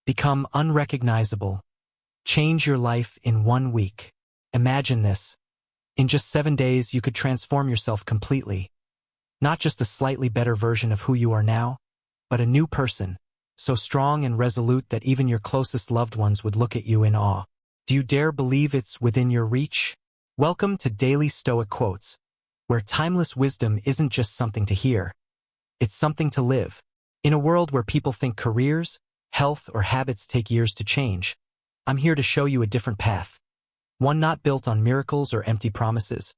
Become unrecognizable. Change your life in 1 week. Imagine this. In just 7 days, you could transform yourself completely. Not just a slightly better version of who you are now, but a new person, so strong and resolute that even your closest loved ones would look at you in awe. Do you dare believe it's within your reach? Welcome to Daily Stoic Quotes, where timeless wisdom isn't just something to hear. It's something to live. In a world where people think careers, health, or habits take years to change, I'm here to show you a different path. One not built on miracles or empty promises,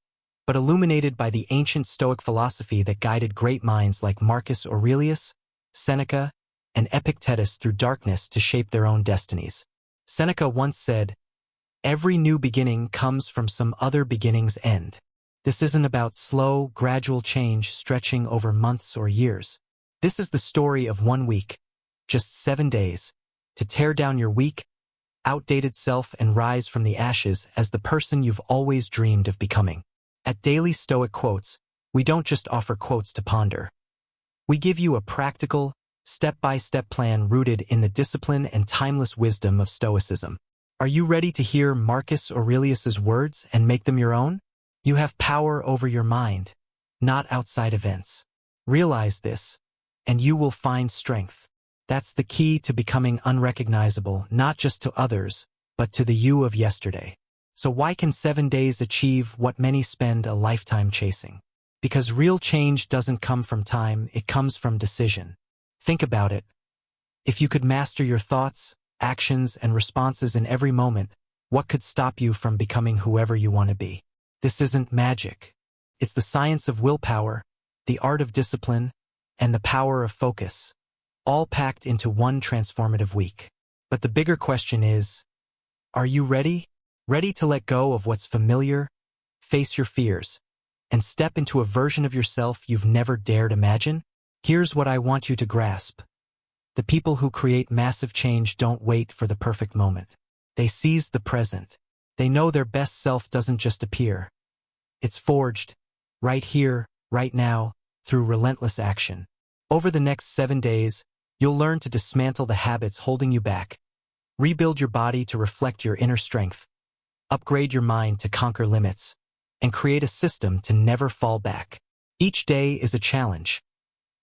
but illuminated by the ancient Stoic philosophy that guided great minds like Marcus Aurelius, Seneca, and Epictetus through darkness to shape their own destinies. Seneca once said, "Every new beginning comes from some other beginning's end." This isn't about slow, gradual change stretching over months or years. This is the story of 1 week, just 7 days, to tear down your weak, outdated self and rise from the ashes as the person you've always dreamed of becoming. At Daily Stoic Quotes, we don't just offer quotes to ponder. We give you a practical, step-by-step plan rooted in the discipline and timeless wisdom of Stoicism. Are you ready to hear Marcus Aurelius's words and make them your own? You have power over your mind, not outside events. Realize this, and you will find strength. That's the key to becoming unrecognizable, not just to others, but to the you of yesterday. So why can 7 days achieve what many spend a lifetime chasing? Because real change doesn't come from time, it comes from decision. Think about it. If you could master your thoughts, actions, and responses in every moment, what could stop you from becoming whoever you want to be? This isn't magic. It's the science of willpower, the art of discipline, and the power of focus, all packed into one transformative week. But the bigger question is, are you ready? Ready to let go of what's familiar, face your fears, and step into a version of yourself you've never dared imagine? Here's what I want you to grasp. The people who create massive change don't wait for the perfect moment. They seize the present. They know their best self doesn't just appear. It's forged, right here, right now, through relentless action. Over the next 7 days, you'll learn to dismantle the habits holding you back, rebuild your body to reflect your inner strength, upgrade your mind to conquer limits, and create a system to never fall back. Each day is a challenge.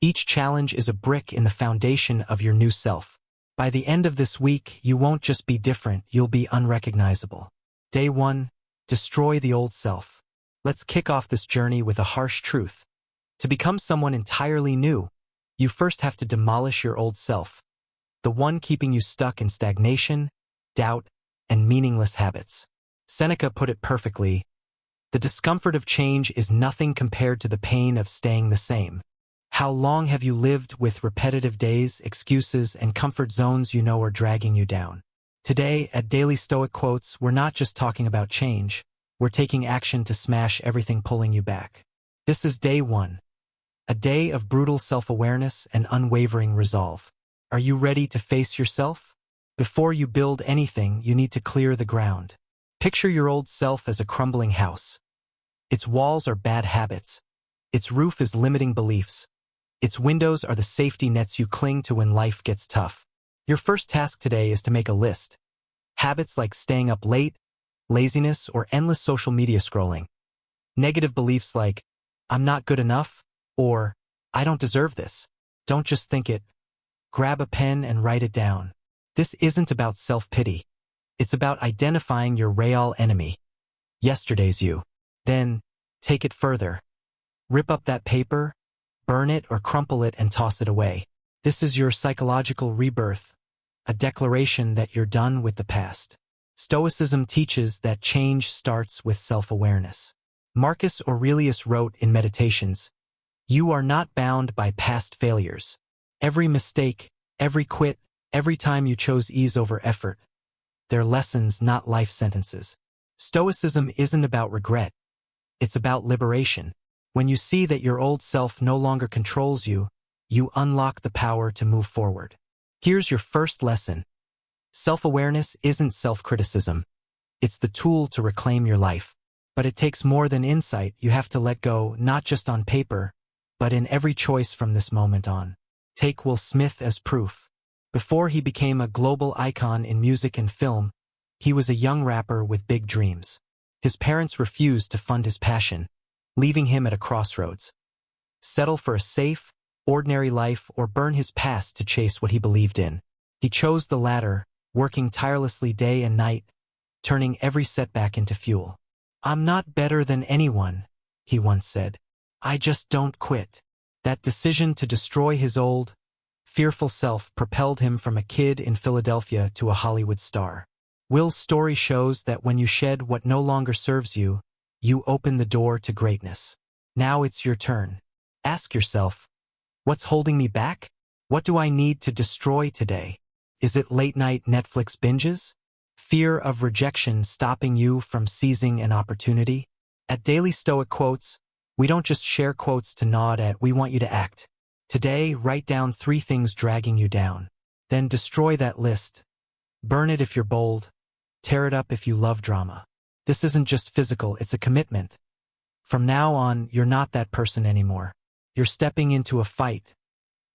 Each challenge is a brick in the foundation of your new self. By the end of this week, you won't just be different, you'll be unrecognizable. Day 1, destroy the old self. Let's kick off this journey with a harsh truth. To become someone entirely new, you first have to demolish your old self, the one keeping you stuck in stagnation, doubt, and meaningless habits. Seneca put it perfectly, "The discomfort of change is nothing compared to the pain of staying the same." How long have you lived with repetitive days, excuses, and comfort zones you know are dragging you down? Today, at Daily Stoic Quotes, we're not just talking about change, we're taking action to smash everything pulling you back. This is day 1, a day of brutal self-awareness and unwavering resolve. Are you ready to face yourself? Before you build anything, you need to clear the ground. Picture your old self as a crumbling house. Its walls are bad habits. Its roof is limiting beliefs. Its windows are the safety nets you cling to when life gets tough. Your first task today is to make a list. Habits like staying up late, laziness, or endless social media scrolling. Negative beliefs like, "I'm not good enough," or "I don't deserve this." Don't just think it. Grab a pen and write it down. This isn't about self-pity. It's about identifying your real enemy, yesterday's you. Then, take it further. Rip up that paper, burn it or crumple it and toss it away. This is your psychological rebirth, a declaration that you're done with the past. Stoicism teaches that change starts with self-awareness. Marcus Aurelius wrote in Meditations, "You are not bound by past failures. Every mistake, every quit, every time you chose ease over effort, they're lessons, not life sentences." Stoicism isn't about regret. It's about liberation. When you see that your old self no longer controls you, you unlock the power to move forward. Here's your first lesson. Self-awareness isn't self-criticism. It's the tool to reclaim your life. But it takes more than insight. You have to let go, not just on paper, but in every choice from this moment on. Take Will Smith as proof. Before he became a global icon in music and film, he was a young rapper with big dreams. His parents refused to fund his passion, leaving him at a crossroads. Settle for a safe, ordinary life or burn his past to chase what he believed in. He chose the latter, working tirelessly day and night, turning every setback into fuel. "I'm not better than anyone," he once said. "I just don't quit." That decision to destroy his old, fearful self propelled him from a kid in Philadelphia to a Hollywood star. Will's story shows that when you shed what no longer serves you, you open the door to greatness. Now it's your turn. Ask yourself, what's holding me back? What do I need to destroy today? Is it late-night Netflix binges? Fear of rejection stopping you from seizing an opportunity? At Daily Stoic Quotes, we don't just share quotes to nod at, we want you to act. Today, write down 3 things dragging you down. Then destroy that list. Burn it if you're bold. Tear it up if you love drama. This isn't just physical, it's a commitment. From now on, you're not that person anymore. You're stepping into a fight,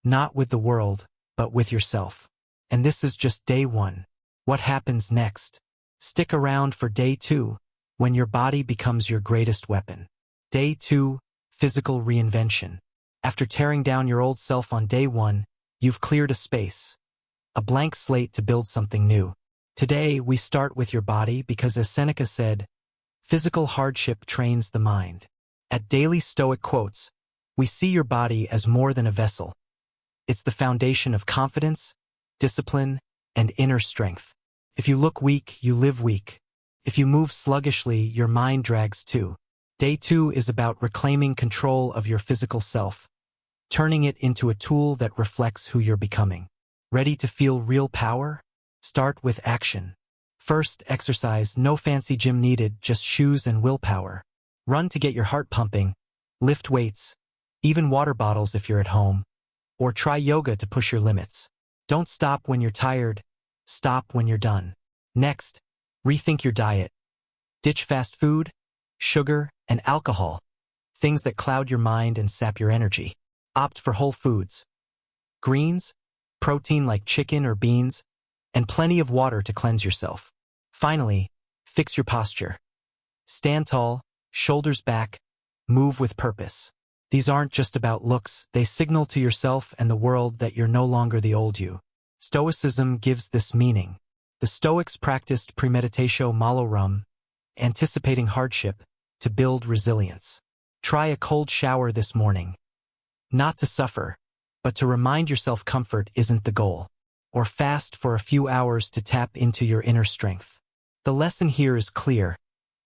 not with the world, but with yourself. And this is just day 1. What happens next? Stick around for day 2, when your body becomes your greatest weapon. Day 2, physical reinvention. After tearing down your old self on day 1, you've cleared a space, a blank slate to build something new. Today, we start with your body because, as Seneca said, physical hardship trains the mind. At Daily Stoic Quotes, we see your body as more than a vessel. It's the foundation of confidence, discipline, and inner strength. If you look weak, you live weak. If you move sluggishly, your mind drags too. Day 2 is about reclaiming control of your physical self, turning it into a tool that reflects who you're becoming. Ready to feel real power? Start with action. First, exercise. No fancy gym needed, just shoes and willpower. Run to get your heart pumping, lift weights, even water bottles if you're at home, or try yoga to push your limits. Don't stop when you're tired, stop when you're done. Next, rethink your diet. Ditch fast food, sugar, and alcohol, things that cloud your mind and sap your energy. Opt for whole foods, greens, protein like chicken or beans, and plenty of water to cleanse yourself. Finally, fix your posture. Stand tall, shoulders back, move with purpose. These aren't just about looks, they signal to yourself and the world that you're no longer the old you. Stoicism gives this meaning. The Stoics practiced premeditatio malorum, anticipating hardship, to build resilience. Try a cold shower this morning. Not to suffer, but to remind yourself comfort isn't the goal. Or fast for a few hours to tap into your inner strength. The lesson here is clear.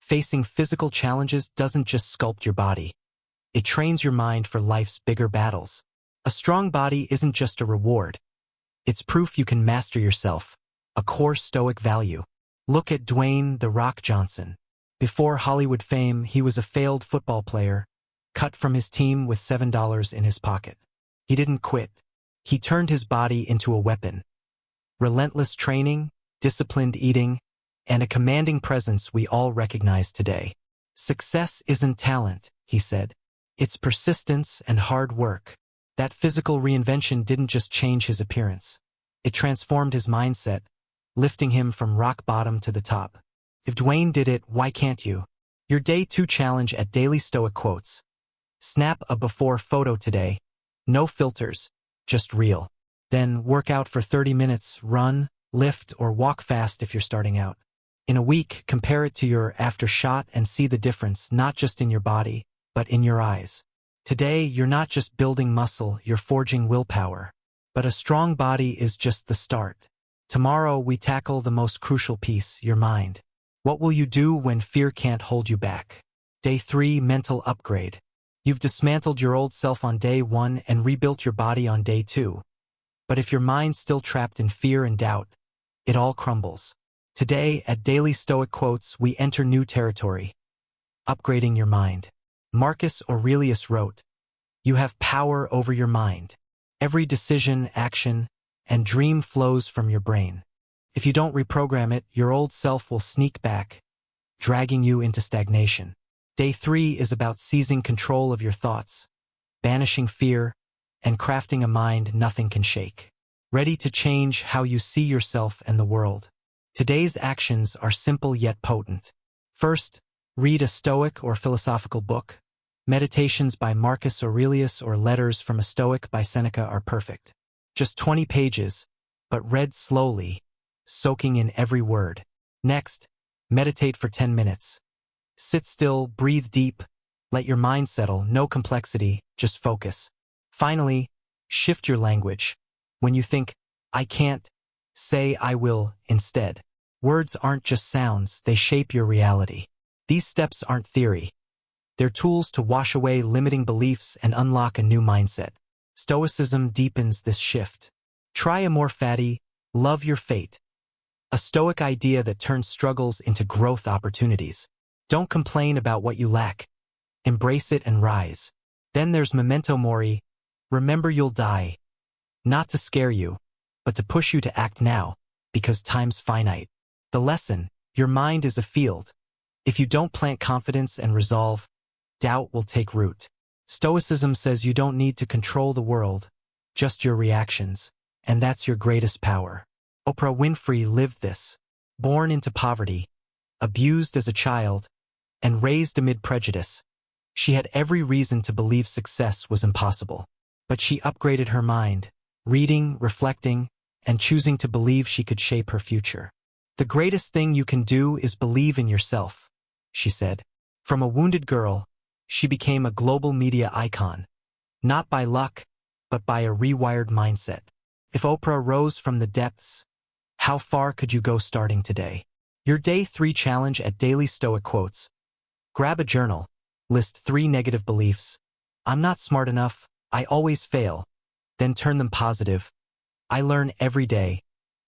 Facing physical challenges doesn't just sculpt your body. It trains your mind for life's bigger battles. A strong body isn't just a reward. It's proof you can master yourself, a core Stoic value. Look at Dwayne "The Rock" Johnson. Before Hollywood fame, he was a failed football player, cut from his team with $7 in his pocket. He didn't quit. He turned his body into a weapon. Relentless training, disciplined eating, and a commanding presence we all recognize today. Success isn't talent, he said. It's persistence and hard work. That physical reinvention didn't just change his appearance. It transformed his mindset, lifting him from rock bottom to the top. If Dwayne did it, why can't you? Your Day 2 challenge at Daily Stoic Quotes. Snap a before photo today. No filters, just real. Then work out for 30 minutes, run, lift, or walk fast if you're starting out. In a week, compare it to your after shot and see the difference, not just in your body, but in your eyes. Today, you're not just building muscle, you're forging willpower. But a strong body is just the start. Tomorrow, we tackle the most crucial piece, your mind. What will you do when fear can't hold you back? Day 3, mental upgrade. You've dismantled your old self on day 1 and rebuilt your body on day 2. But if your mind's still trapped in fear and doubt, it all crumbles. Today, at Daily Stoic Quotes, we enter new territory. Upgrading your mind. Marcus Aurelius wrote, "You have power over your mind. Every decision, action, and dream flows from your brain. If you don't reprogram it, your old self will sneak back, dragging you into stagnation." Day 3 is about seizing control of your thoughts, banishing fear, and crafting a mind nothing can shake. ready to change how you see yourself and the world. Today's actions are simple yet potent. First, read a Stoic or philosophical book. Meditations by Marcus Aurelius or Letters from a Stoic by Seneca are perfect. Just 20 pages, but read slowly, soaking in every word. Next, meditate for 10 minutes. Sit still, breathe deep, let your mind settle, no complexity, just focus. Finally, shift your language. When you think, I can't, say I will instead. Words aren't just sounds, they shape your reality. These steps aren't theory. They're tools to wash away limiting beliefs and unlock a new mindset. Stoicism deepens this shift. Try a more fatty, love your fate. A Stoic idea that turns struggles into growth opportunities. Don't complain about what you lack. Embrace it and rise. Then there's memento mori. Remember you'll die. Not to scare you, but to push you to act now, because time's finite. The lesson, your mind is a field. If you don't plant confidence and resolve, doubt will take root. Stoicism says you don't need to control the world, just your reactions, and that's your greatest power. Oprah Winfrey lived this. Born into poverty, abused as a child, and raised amid prejudice, she had every reason to believe success was impossible. But she upgraded her mind, reading, reflecting, and choosing to believe she could shape her future. The greatest thing you can do is believe in yourself, she said. From a wounded girl, she became a global media icon. Not by luck, but by a rewired mindset. If Oprah rose from the depths, how far could you go starting today? Your Day 3 challenge at Daily Stoic Quotes. Grab a journal. List 3 negative beliefs. I'm not smart enough. I always fail. Then turn them positive. I learn every day.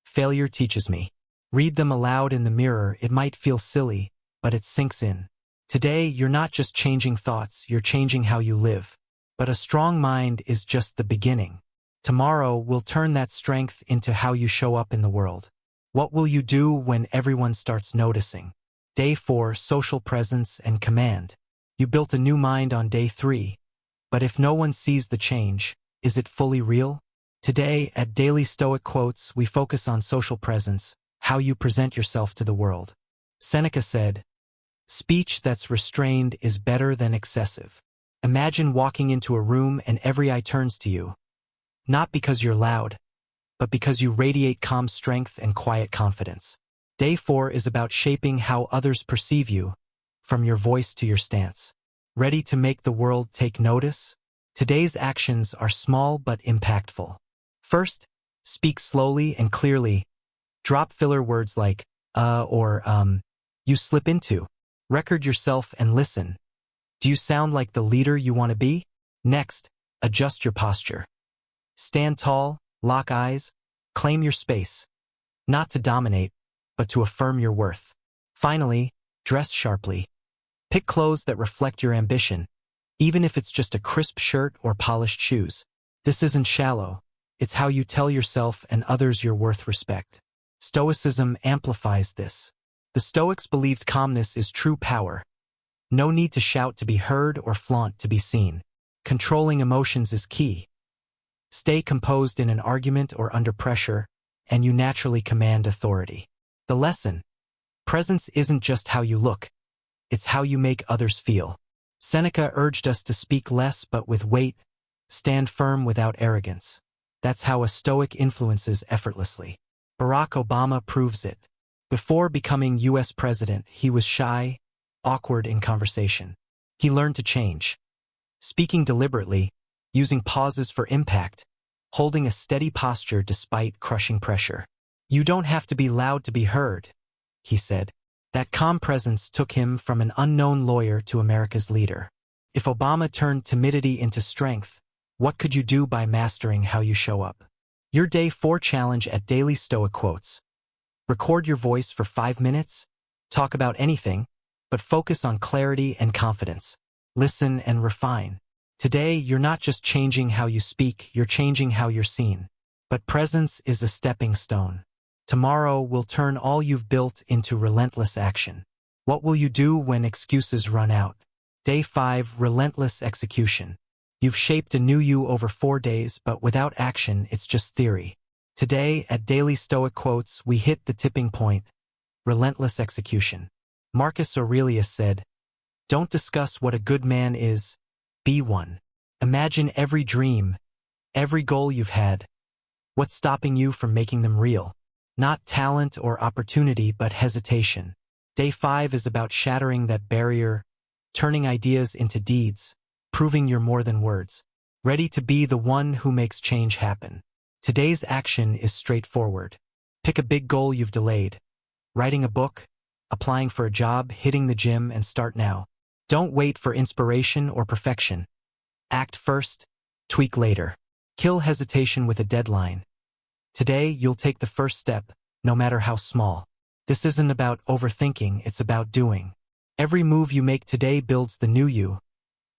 Failure teaches me. Read them aloud in the mirror. It might feel silly, but it sinks in. Today, you're not just changing thoughts, you're changing how you live. But a strong mind is just the beginning. Tomorrow, we'll turn that strength into how you show up in the world. What will you do when everyone starts noticing? Day 4, social presence and command. You built a new mind on Day 3. But if no one sees the change, is it fully real? Today, at Daily Stoic Quotes, we focus on social presence, how you present yourself to the world. Seneca said, "Speech that's restrained is better than excessive." Imagine walking into a room and every eye turns to you. Not because you're loud, but because you radiate calm strength and quiet confidence. Day 4 is about shaping how others perceive you, from your voice to your stance. Ready to make the world take notice? Today's actions are small but impactful. First, speak slowly and clearly. Drop filler words like, you slip into. Record yourself and listen. Do you sound like the leader you want to be? Next, adjust your posture. Stand tall, lock eyes, claim your space. Not to dominate, but to affirm your worth. Finally, dress sharply. Pick clothes that reflect your ambition, even if it's just a crisp shirt or polished shoes. This isn't shallow. It's how you tell yourself and others you're worth respect. Stoicism amplifies this. The Stoics believed calmness is true power. No need to shout to be heard or flaunt to be seen. Controlling emotions is key. Stay composed in an argument or under pressure, and you naturally command authority. The lesson: presence isn't just how you look, it's how you make others feel. Seneca urged us to speak less but with weight, stand firm without arrogance. That's how a Stoic influences effortlessly. Barack Obama proves it. Before becoming U.S. president, he was shy, awkward in conversation. He learned to change. Speaking deliberately, using pauses for impact, holding a steady posture despite crushing pressure. You don't have to be loud to be heard, he said. That calm presence took him from an unknown lawyer to America's leader. If Obama turned timidity into strength, what could you do by mastering how you show up? Your Day 4 challenge at Daily Stoic Quotes. Record your voice for 5 minutes. Talk about anything, but focus on clarity and confidence. Listen and refine. Today, you're not just changing how you speak, you're changing how you're seen. But presence is a stepping stone. Tomorrow will turn all you've built into relentless action. What will you do when excuses run out? Day 5, relentless execution. You've shaped a new you over 4 days, but without action, it's just theory. Today, at Daily Stoic Quotes, we hit the tipping point: relentless execution. Marcus Aurelius said, "Don't discuss what a good man is, be one." Imagine every dream, every goal you've had. What's stopping you from making them real? Not talent or opportunity, but hesitation. Day 5 is about shattering that barrier, turning ideas into deeds, proving you're more than words, ready to be the one who makes change happen. Today's action is straightforward. Pick a big goal you've delayed. Writing a book, applying for a job, hitting the gym, and start now. Don't wait for inspiration or perfection. Act first, tweak later. Kill hesitation with a deadline. Today, you'll take the first step, no matter how small. This isn't about overthinking, it's about doing. Every move you make today builds the new you.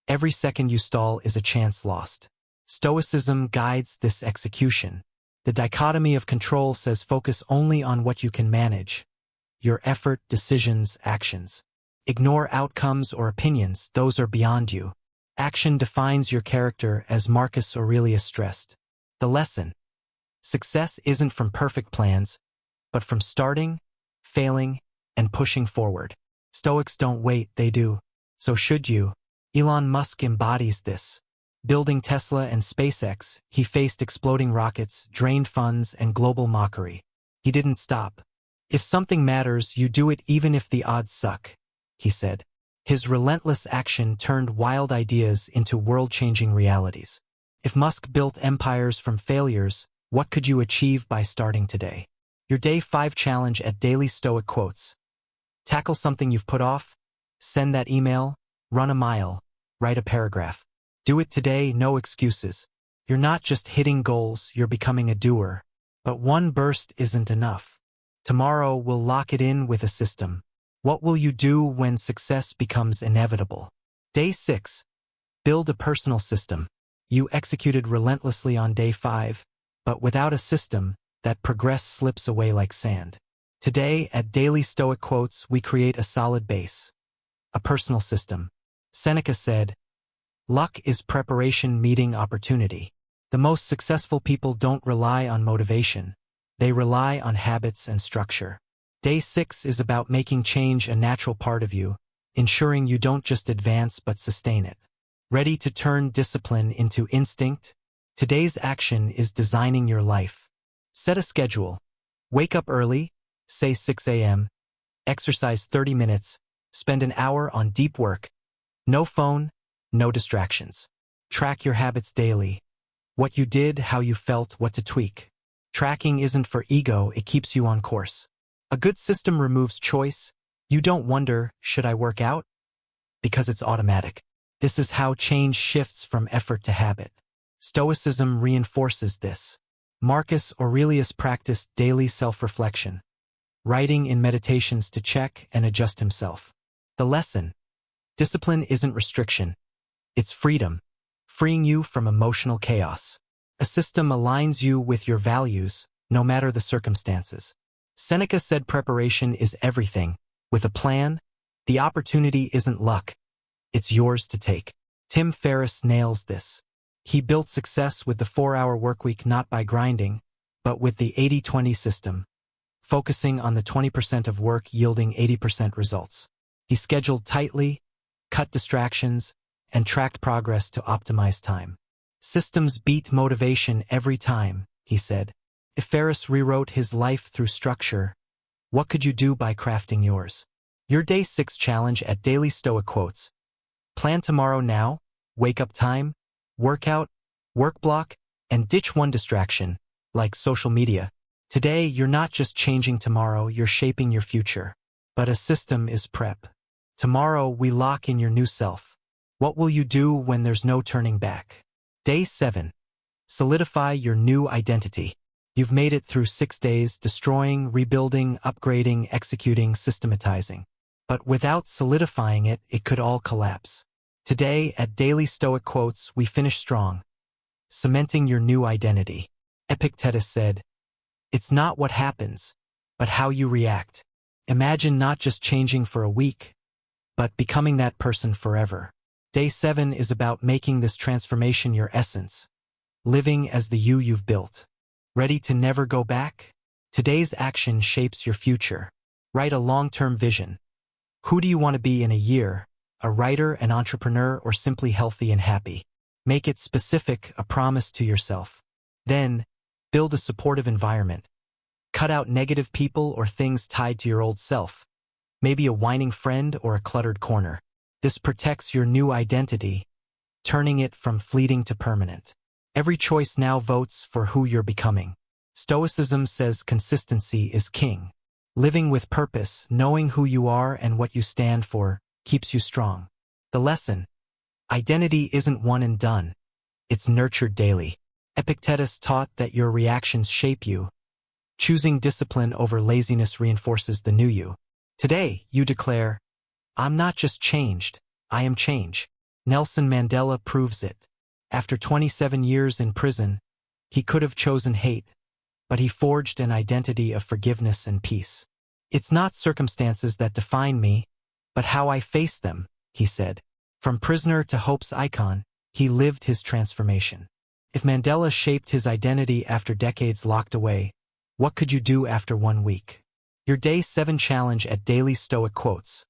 Every second you stall is a chance lost. Stoicism guides this execution. The dichotomy of control says focus only on what you can manage. Your effort, decisions, actions. Ignore outcomes or opinions, those are beyond you. Action defines your character, as Marcus Aurelius stressed. The lesson: success isn't from perfect plans, but from starting, failing, and pushing forward. Stoics don't wait, they do. So should you. Elon Musk embodies this. Building Tesla and SpaceX, he faced exploding rockets, drained funds, and global mockery. He didn't stop. "If something matters, you do it even if the odds suck," he said. His relentless action turned wild ideas into world-changing realities. If Musk built empires from failures, what could you achieve by starting today? Your Day 5 challenge at Daily Stoic Quotes. Tackle something you've put off. Send that email. Run a mile. Write a paragraph. Do it today, no excuses. You're not just hitting goals, you're becoming a doer. But one burst isn't enough. Tomorrow we'll lock it in with a system. What will you do when success becomes inevitable? Day 6. Build a personal system. You executed relentlessly on Day 5, but without a system, that progress slips away like sand. Today, at Daily Stoic Quotes, we create a solid base. A personal system. Seneca said, "Luck is preparation meeting opportunity." The most successful people don't rely on motivation. They rely on habits and structure. Day 6 is about making change a natural part of you, ensuring you don't just advance but sustain it. Ready to turn discipline into instinct? Today's action is designing your life. Set a schedule. Wake up early, say 6 a.m., exercise 30 minutes, spend an hour on deep work. No phone, no distractions. Track your habits daily. What you did, how you felt, what to tweak. Tracking isn't for ego, it keeps you on course. A good system removes choice. You don't wonder, should I work out? Because it's automatic. This is how change shifts from effort to habit. Stoicism reinforces this. Marcus Aurelius practiced daily self-reflection, writing in meditations to check and adjust himself. The lesson: discipline isn't restriction, it's freedom, freeing you from emotional chaos. A system aligns you with your values, no matter the circumstances. Seneca said preparation is everything. With a plan, the opportunity isn't luck, it's yours to take. Tim Ferriss nails this. He built success with the 4-hour workweek, not by grinding, but with the 80-20 system, focusing on the 20% of work yielding 80% results. He scheduled tightly, cut distractions, and tracked progress to optimize time. Systems beat motivation every time, he said. If Ferriss rewrote his life through structure, what could you do by crafting yours? Your Day 6 challenge at Daily Stoic Quotes. Plan tomorrow now, wake up time, workout, work block, and ditch one distraction, like social media. Today, you're not just changing tomorrow, you're shaping your future. But a system is prep. Tomorrow, we lock in your new self. What will you do when there's no turning back? Day 7. Solidify your new identity. You've made it through 6 days, destroying, rebuilding, upgrading, executing, systematizing. But without solidifying it, it could all collapse. Today, at Daily Stoic Quotes, we finish strong. Cementing your new identity. Epictetus said, "It's not what happens, but how you react." Imagine not just changing for a week, but becoming that person forever. Day 7 is about making this transformation your essence, living as the you've built. Ready to never go back? Today's action shapes your future. Write a long-term vision. Who do you want to be in a year? A writer, an entrepreneur, or simply healthy and happy? Make it specific, a promise to yourself. Then, build a supportive environment. Cut out negative people or things tied to your old self. Maybe a whining friend or a cluttered corner. This protects your new identity, turning it from fleeting to permanent. Every choice now votes for who you're becoming. Stoicism says consistency is king. Living with purpose, knowing who you are and what you stand for, keeps you strong. The lesson: identity isn't one and done. It's nurtured daily. Epictetus taught that your reactions shape you. Choosing discipline over laziness reinforces the new you. Today, you declare, "I'm not just changed, I am change." Nelson Mandela proves it. After 27 years in prison, he could have chosen hate, but he forged an identity of forgiveness and peace. "It's not circumstances that define me, but how I face them," he said. From prisoner to hope's icon, he lived his transformation. If Mandela shaped his identity after decades locked away, what could you do after 1 week? Your Day 7 challenge at Daily Stoic Quotes.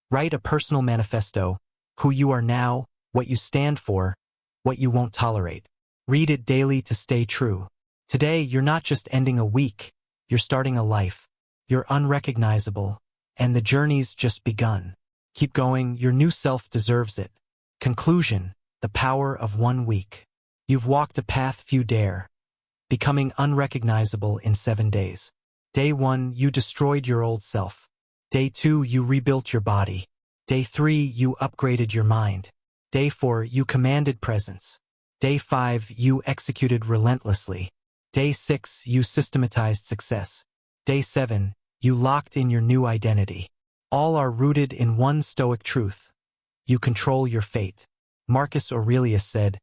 Write a personal manifesto: who you are now, what you stand for, what you won't tolerate. Read it daily to stay true. Today, you're not just ending a week, you're starting a life. You're unrecognizable, and the journey's just begun. Keep going, your new self deserves it. Conclusion: the power of 1 week. You've walked a path few dare, becoming unrecognizable in 7 days. Day 1, you destroyed your old self. Day 2, you rebuilt your body. Day 3, you upgraded your mind. Day 4, you commanded presence. Day 5, you executed relentlessly. Day 6, you systematized success. Day 7, you locked in your new identity. All are rooted in one Stoic truth: you control your fate. Marcus Aurelius said,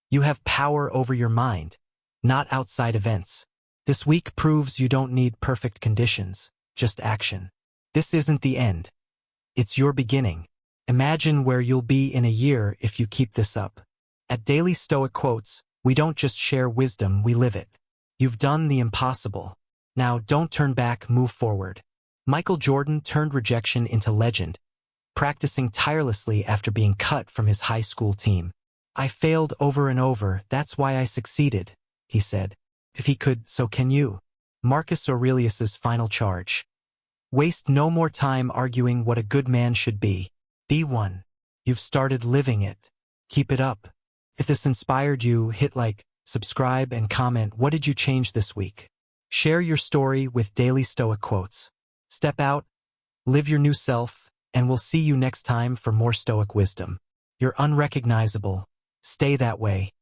"You have power over your mind, not outside events." This week proves you don't need perfect conditions, just action. This isn't the end. It's your beginning. Imagine where you'll be in a year if you keep this up. At Daily Stoic Quotes, we don't just share wisdom, we live it. You've done the impossible. Now don't turn back, move forward. Michael Jordan turned rejection into legend, practicing tirelessly after being cut from his high school team. "I failed over and over, that's why I succeeded," he said. If he could, so can you. Marcus Aurelius's final charge: waste no more time arguing what a good man should be. Be one. You've started living it. Keep it up. If this inspired you, hit like, subscribe, and comment. What did you change this week? Share your story with Daily Stoic Quotes. Step out, live your new self, and we'll see you next time for more Stoic wisdom. You're unrecognizable. Stay that way.